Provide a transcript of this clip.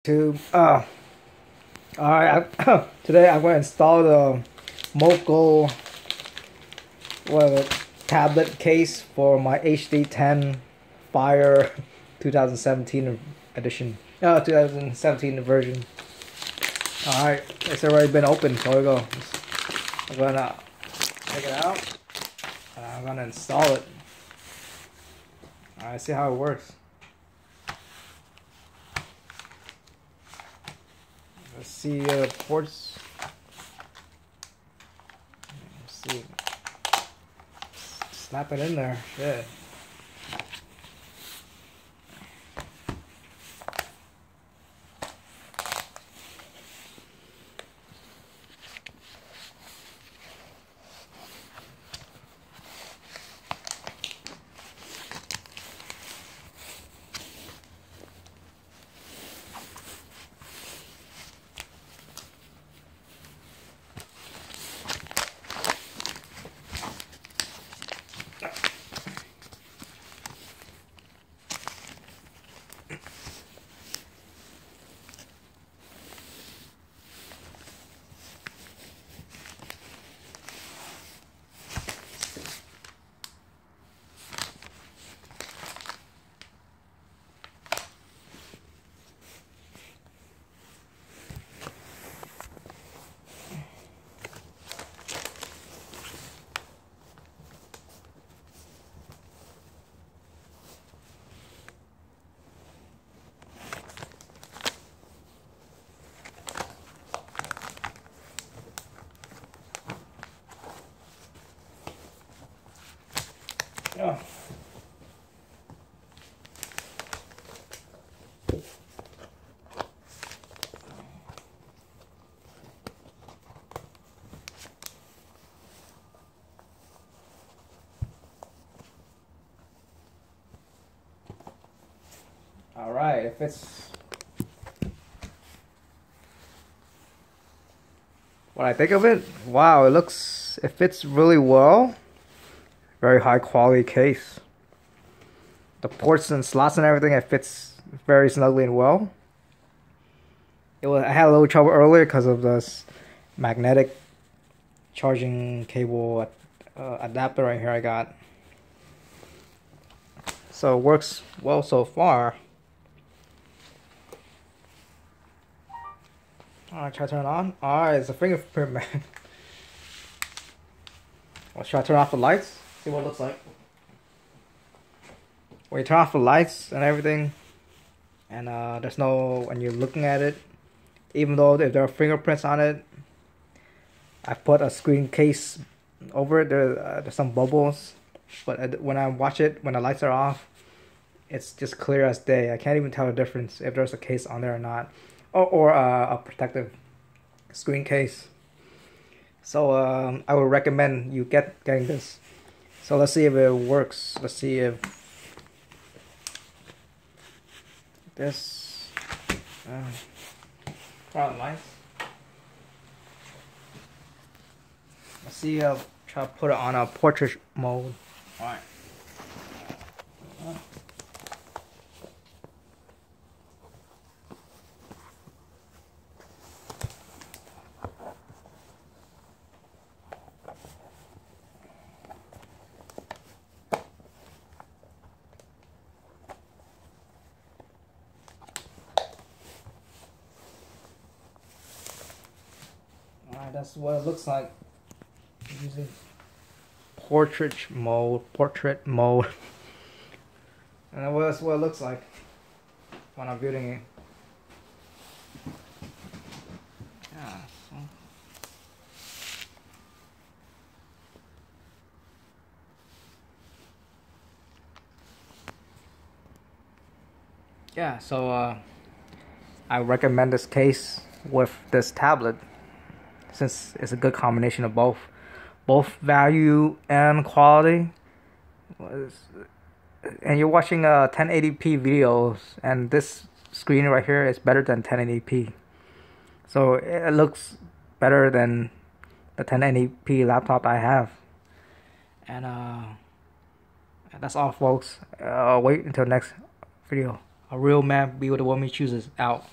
To all right. Today I'm going to install the Moko tablet case for my HD10 Fire 2017 edition. 2017 version. All right, it's already been opened. So we go. I'm gonna take it out and I'm gonna install it. All right, see how it works. Let's see ports. Let's see. Snap it in there. Shit. Oh. All right, if it's what I think of it, wow, it fits really well. Very high quality case. The ports and slots and everything, it fits very snugly and well. I had a little trouble earlier because of this magnetic charging cable adapter right here I got. So it works well so far. Alright, try to turn it on. Alright, it's a fingerprint man. Let's try to turn off the lights. See what it looks like. When you turn off the lights and everything, and there's no, when you're looking at it, even though if there are fingerprints on it, I put a screen case over it. There's some bubbles, but when I watch it, when the lights are off, it's just clear as day. I can't even tell the difference if there's a case on there or not, or a protective screen case. So I would recommend you getting this. So let's see if it works. Let's see if this turn on lights. Let's see. Try to put it on a portrait mode. All right. Alright, that's what it looks like using portrait mode. And that's what it looks like when I'm building it. Yeah, so I recommend this case with this tablet, since it's a good combination of both value and quality. And you're watching 1080p videos, and this screen right here is better than 1080p. So it looks better than the 1080p laptop I have. And that's all, folks. Wait until next video. A real man be what the woman chooses. Out.